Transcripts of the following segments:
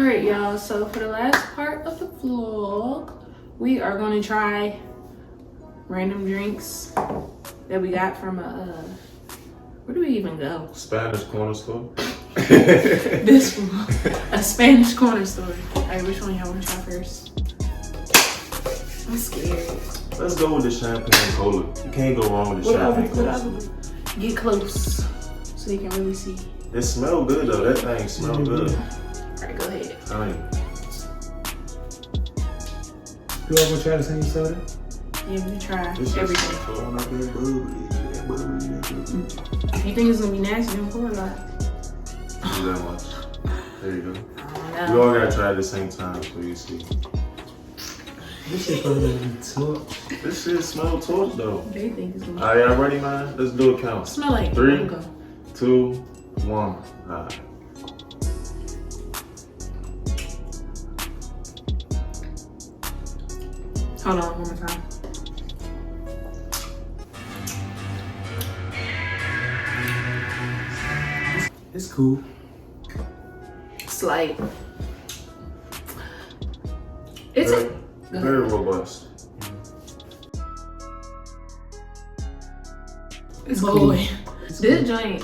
Alright, y'all. So for the last part of the vlog, we are going to try random drinks that we got from where do we even go? Spanish corner store. This one. A Spanish corner store. Alright, which one y'all want to try first? I'm scared. Let's go with the champagne cola. You can't go wrong with the champagne cola. Get close so you can really see. It smells good though. That thing smells good. Alright, go ahead. You all gonna try the same soda? Yeah, we try This everything. If you think it's gonna be nasty, don't pour a lot. Do that much. There you go. Oh, We no. all gotta try at the same time so you see. This shit probably gonna be torch. This shit smells torch though. They think it's gonna be. Alright, y'all ready, man? Let's do a count. Smell like 3, mango. 2, 1. Alright. Hold on, one more time. It's cool. It's like it's Very robust. It's boy. cool. This joint.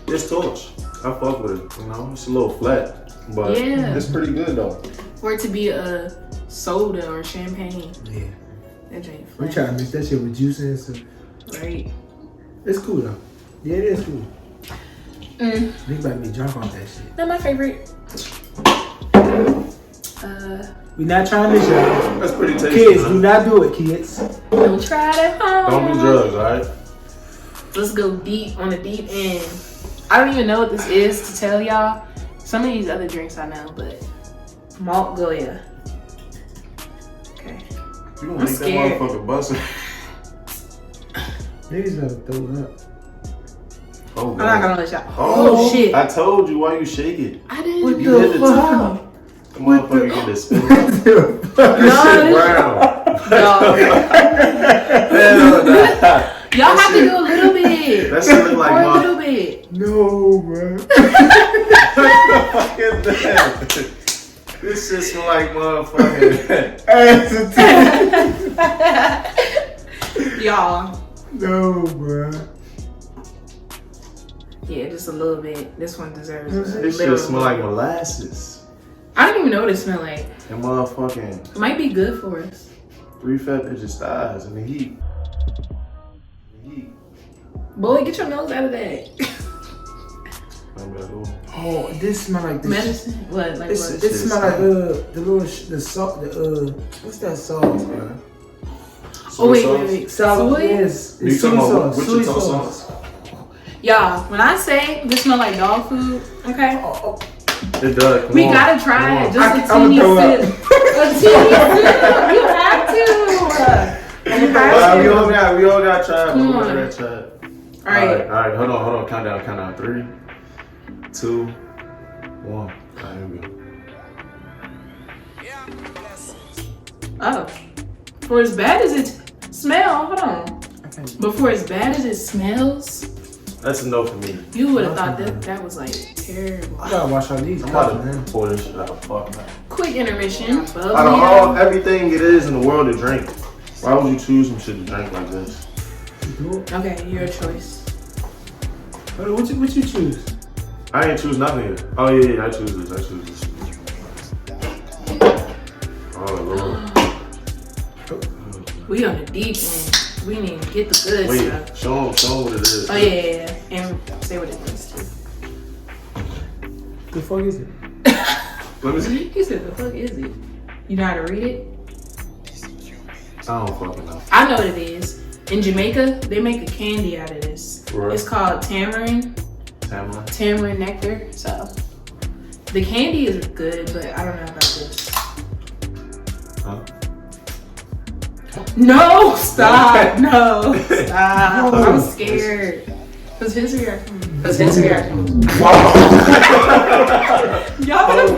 It's torch. I fuck with it. You know, it's a little flat, but Yeah. it's pretty good though. For it to be a soda or champagne, Yeah. that joint We flat, try to mix that shit with juice and stuff. right? It's cool though. Yeah, it is cool. Mm. Nigga about to be drunk off that shit. Not my favorite. We not trying this, y'all. That's pretty tasty. Kids, man. do not do it, kids. Don't try it at home. Don't do drugs, alright? Let's go deep on the deep end. I don't even know what this is to tell y'all. Some of these other drinks I know, but malt Goya. Okay. You gonna I'm make scared. that motherfucker bust. Niggas better throw it up. Oh, I'm not gonna let y'all. Oh, Oh shit! I told you why you shake it. I didn't. What You hit the top. The motherfucker get this spin. This shit brown. Y'all, Hell nah. y'all have to do a little bit. That shit look like Or a my little bit. No, bro. fucking damn. This shit smell like motherfucking. Y'all. No, bro. Yeah, just a little bit. This one deserves a This little shit smell like more. molasses. I don't even know what it smells like. And motherfucking It might be good for us. 3 fat bitches thighs in the heat. Boy, get your nose out of that. Oh, this smell like this. Medicine? What? Like This, what? this smell like the little the salt what's that sauce, man? Oh wait. Salt, Soy? yes. You It's talking soy about sauce. Wichita Soy sauce? sauce. Y'all, when I say this smell like dog food, okay? Oh, It does. Come We on. gotta try it. Come on. Just a I'ma teeny throw up. sip. A teeny sip. You have to. You have We all to. got try it. Come We all on. got try it. Alright. Alright, hold on. Count down. 3, 2, 1. Alright, here we go. Oh. For as bad as it smells, hold on. okay. But for as bad as it smells, That's a no for me. you would have thought that was like terrible. I gotta wash all these I'm cups, about man. to pour this shit out. Fuck, man. Quick intermission. Out of all Bubbly. everything it is in the world to drink, why would you choose some shit to drink like this? Okay, your choice. Hold on, what you choose? I ain't choose nothing yet. Oh yeah, I choose this. Oh Lord. We on the deep end. We need to get the good Wait, stuff. show 'em what it is. Oh yeah. And say what it is too. The fuck is it? Let me see. He said, the fuck is it? You know how to read it? I don't fucking know. I know what it is. In Jamaica, they make a candy out of this. Right. It's called tamarind nectar. So the candy is good, but I don't know about this. Huh? No, stop. No, stop. I'm scared. Cause his reaction. Y'all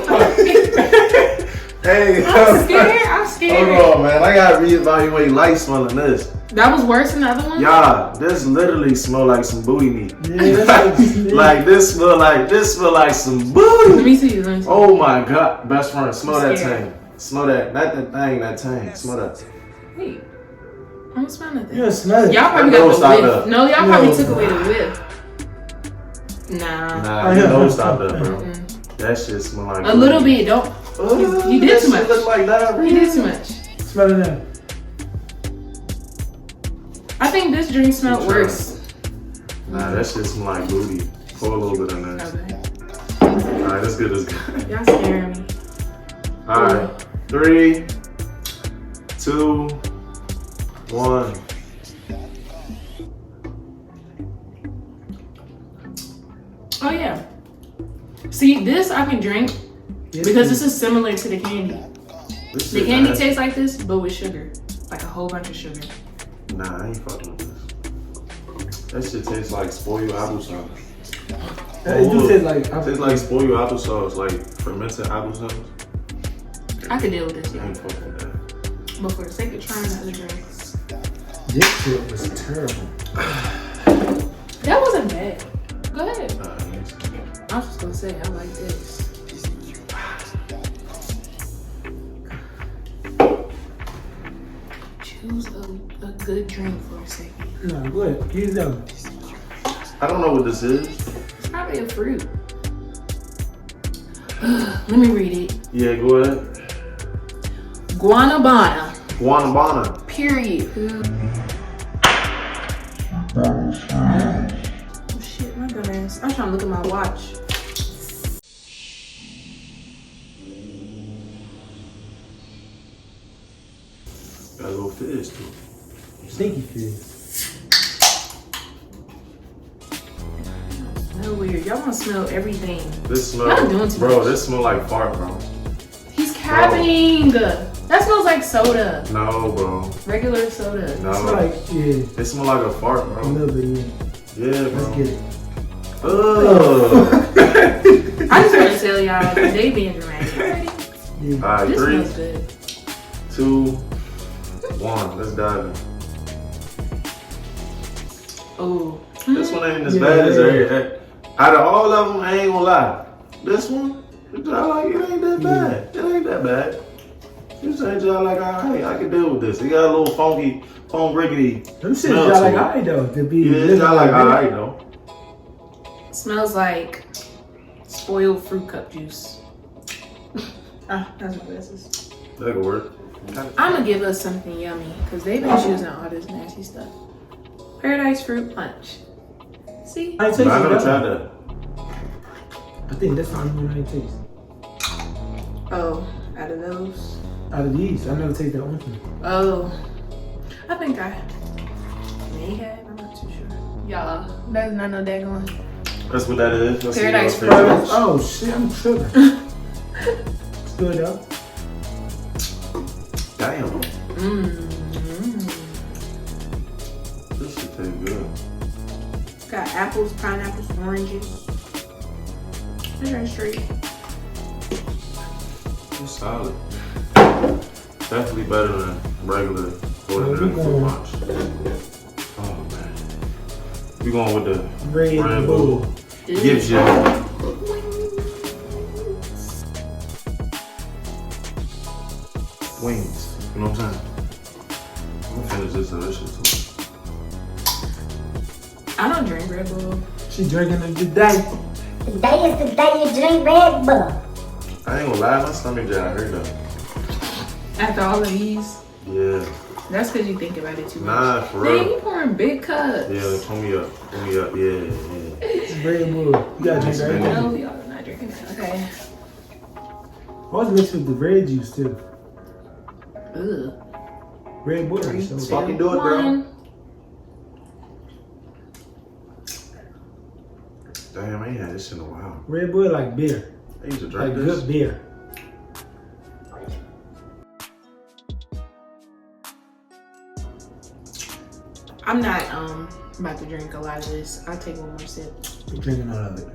Hey, I'm scared. hold on, man. I gotta reevaluate life smelling this. That was worse than the other one? Y'all, this literally smell like some booty meat. Yeah, that's Like this smell like some booty. Let me see. Let me see. Oh my god, best friend, smell I'm that scared. tang. Smell that, not that thing, that tang. Smell that. Wait. I don't smell nothing. You don't smell it. Y'all probably No, got the stop whiff. that. No, y'all probably No. took away the whiff. Nah. Nah, you know stop that, bro. Mm-mm. That shit smell like A little bit. Don't. You did that too shit much. Look like diarrhea. You did too much. Smell it now. I think this drink smelled You try. worse. Nah, that shit smell like booty. Pour a little bit in there. Okay. Alright, that's good, that's good. Y'all scaring me. Alright, 3, 2, 1. Oh yeah. See, this I can drink because this is similar to the candy. This The shit candy nasty. tastes like this, but with sugar. Like a whole bunch of sugar. Nah, I ain't fucking with this. That shit tastes like spoiled applesauce. It do taste like. It tastes like spoiled applesauce, like fermented applesauce. I could deal with this, I yeah. ain't fucking with that. But for the sake of trying the other drinks, This shit was terrible. that wasn't bad. Go ahead. Nah, I ain't saying that. I was just gonna say I like this. Choose a good drink for a second. No, go ahead. Here's that one. I don't know what this is. It's probably a fruit. Let me read it. Yeah, go ahead. Guanabana. Guanabana. Period. Oh shit, my dumb ass. I'm trying to look at my watch. Got a little fizz too. Stinky fizz. Smell weird. Y'all want to smell everything. This Y'all doing smell, too bro. much. This smell like fart, bro. He's capping. That smells like soda. No, bro. Regular soda. No. It's like, yeah, It smell like a fart, a bro. little bit, yeah. Yeah, bro. Let's get it. Ugh. I just want to tell y'all that they being dramatic. Ready? Yeah. Alright, This 3, smells good. 2, 1. Let's dive in. Oh. This one ain't as Yeah, bad as yeah. every. Out of all of them, I ain't gonna lie. This one, I like it ain't that bad. It ain't that bad. You saying y'all like, alright, I can deal with this. It got a little funky, rickety. Them shit smell y'all to like it. alright though. To be Yeah, y'all like alright though. Smells like spoiled fruit cup juice. That's my glasses. That could work. I'm gonna give us something yummy because they've been choosing all this nasty stuff. Paradise fruit punch. See? I ain't But I tasted never that. tried that. I think that's the only one I ain't taste. Oh, out of those. Out of these, I never tasted that one. Oh, I think I may have. I'm not too sure. Y'all, that's not no daggone. That's what that is. Let's see Paradise what else Fruit. it Oh shit, I'm tripping. It's good though. is. Damn. This shit tastes good. Got apples, pineapples, oranges. It's very straight. It's solid. Definitely better than regular ordinary we fruit going- punch. Oh man. We going with the Red Red Bull. Bull. Gives you wings. You know what I'm saying? I'm gonna finish this shit too. I don't drink Red Bull. She drinking it today. Today is the day you drink Red Bull. I ain't gonna lie, my stomach just hurt though. After all of these, Yeah. that's because you think about it too much. Nah, for Dang, real. you pouring big cups. Yeah, pull me up. Pull me up. Yeah. It's Red Bull. You gotta drink that. No, y'all are not drinking that. Okay. I was mixed with the red juice too. Ugh. Red Bull. Three, So two, Fucking do it, bro. one. Damn, I ain't had this shit in a while. Red Bull like beer. I used to Like drink this. good beer. I'm not about to drink a lot of this. I'll take one more sip. I'm drinking all of it.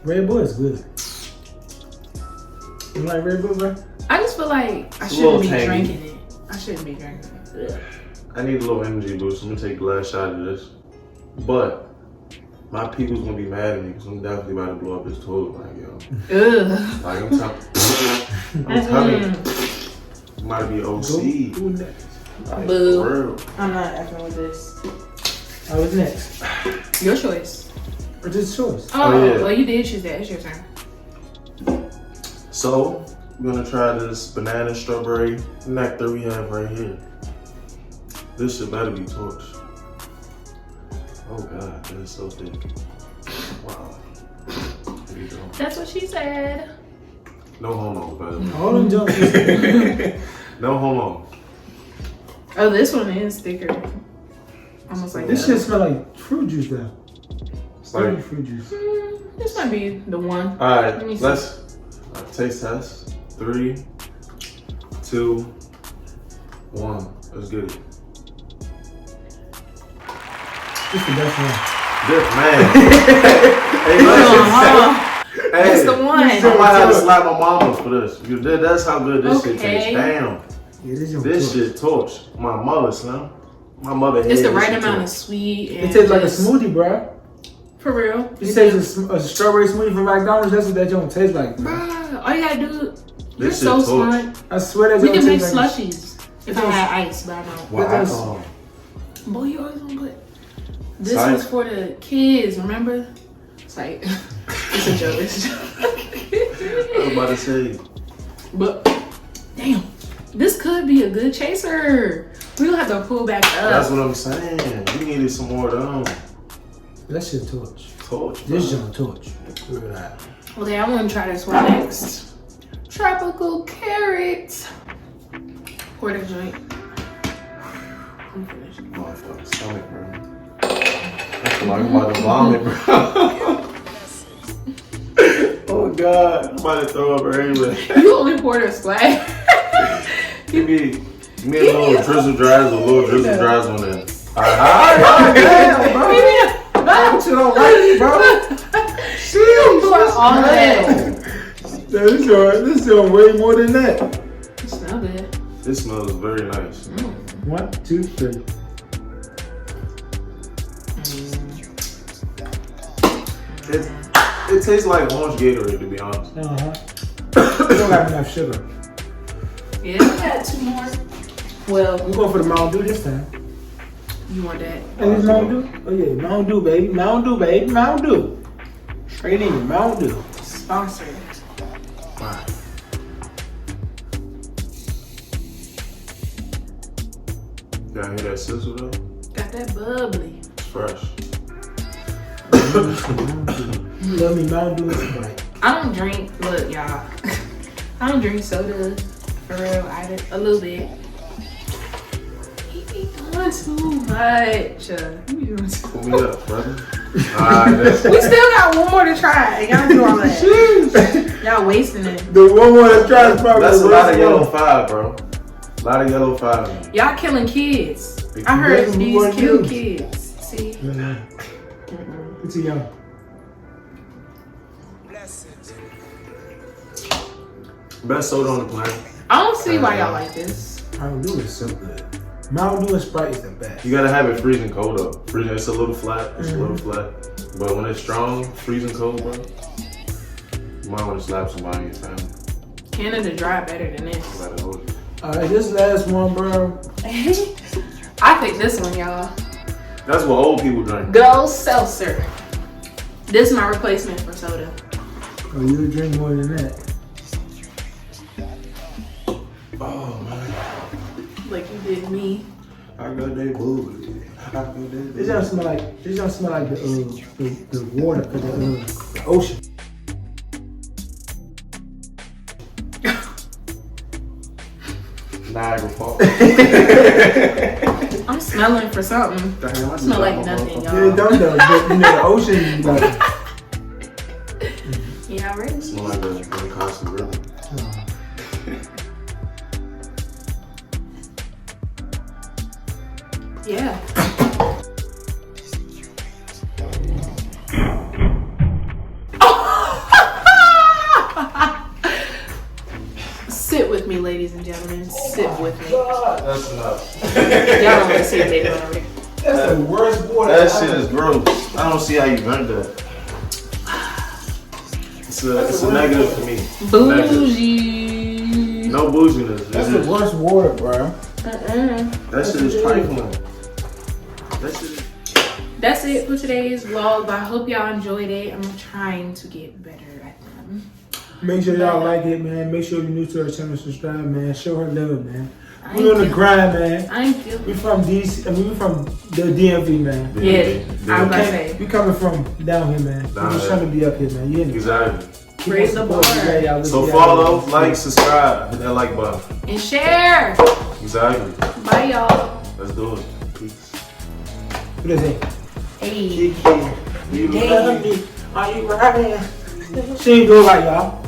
Red Bull is good. You like Red Bull, bro? I just feel like I It's a little shouldn't be tangy. drinking it. I shouldn't be drinking it. Ugh. I need a little energy boost. I'm gonna take the last shot of this. But my people's gonna be mad at me because I'm definitely about to blow up this toilet. Like, yo. Ugh. Like, I'm telling you. It might be OC. Who next? Like, Boo. for real. I'm not acting with this. I was next. Your choice. Or just choice. Oh, yeah. well, you did choose that. It's your turn. So, we're gonna try this banana strawberry nectar we have right here. This shit better be torched. Oh God, that is so thick. Wow. Here you go. That's what she said. No homo, by the way. All them jumps. No homo. Oh, this one is thicker. Almost like This that. shit smell like fruit juice now. It's like, Fruit juice. This might be the one. all Let me right, see. let's taste test. 3, 2, 1. Let's get it. This the best one. This man. Hey, That's hey, the one. I might have to slap my mama for this. That's how good this shit Okay. tastes. Damn. Yeah, this your This torch. shit torch. My mother, son. My mother It's hated the this right shit amount of torch. sweet. And It tastes like a just- smoothie, bro. For real. You say it's a strawberry smoothie from McDonald's. That's what that joint tastes like. Bro. Bruh, all you gotta do. You're This so shit torch. smart. I swear that We joint can make tastes like. slushies if I had ice, but I don't. Wow. Boy, you always gonna put. This Psych. was for the kids, remember? It's like, it's a joke. It's a joke. I was about to say. But, damn, this could be a good chaser. We'll have to pull back up. That's what I'm saying. We needed some more of them. That shit torch. Torch. This bro. joint torch. Look at that. Okay, I want to try this one next. Tropical carrot. Pour the joint. I'm finished. Motherfucker, stomach, bro. I feel like I'm about to vomit, bro. Oh God, I'm about to throw up everywhere. You only poured a splash. Give me a little drizzle drizzle, on there. Alright, damn, bro. What you don't like, bro? Pour all that. This joint way more than that. It smells good. This smells very nice. 1, 2, 3. It tastes like orange Gatorade, to be honest. You don't have enough sugar. Yeah, we got 2 more. Well, We're going for the Mountain Dew this time. you want that? And it's Mountain Dew? Oh yeah, Mountain Dew, baby. Mountain Dew, baby. Mountain Dew. Straight in, Mountain Dew. Sponsored. Y'all hear that sizzle though? Got that bubbly. It's fresh. You love me, Mountain Dew and Sprite. I don't drink, look y'all. I don't drink soda for real either. A little bit. He be doing too much. He be doing too Pull me up, brother. Alright, We still got one more to try. Y'all do all that. Y'all wasting it. The one more that tries to probably that's a lot of yellow 5, bro. A lot of yellow 5. Y'all killing kids. I Yeah, heard we these want kill news. kids. See? It's a young. Best soda on the planet. I don't see why y'all like this. Mountain Dew is so good. Mountain Dew and Sprite is the best. You gotta have it freezing cold though. Freezing, it's a little flat. It's a little flat. But when it's strong, freezing cold, bro, you might want to slap somebody in your family. Canada Dry better than this. You gotta hold it. Alright, this last one, bro. I think this one, y'all. That's what old people drink. Go seltzer. This is my replacement for soda. Oh, you drink more than that. Oh man, Like you did me. I got that booty. This don't smell like the water for the ocean. Niagara Falls. I'm smelling for something. Damn, I Smell like nothing, Yeah, y'all. it don't though. But you know the ocean, like. Yeah, ready? Smell like a constant river. Yeah. Sit with me. you, ladies and gentlemen. Sip with me. That's enough. Y'all don't want to see it, baby. Already. That's the worst water. That shit is gross. I don't see how you drink that. It's a negative for me. Bougie. No bouginess. That's the worst water, bro. That shit is trifling. That shit is... That's it for today's vlog. But I hope y'all enjoyed it. I'm trying to get better at them. Make sure y'all like it, man. Make sure you're new to our channel, subscribe, man. Show her love, man. I We on the ain't grind, man. I ain't feeling. We from DC. I mean, we from the DMV, man. Yeah, I was about to say. We coming from down here, man. Down We just here. trying to be up here, man. You Exactly. Raise the bar. So follow, like, subscribe, hit that like button. And share. Exactly. Bye, y'all. Let's do it. Peace. What is it? Hey. You love me? Are you riding? She ain't go like y'all.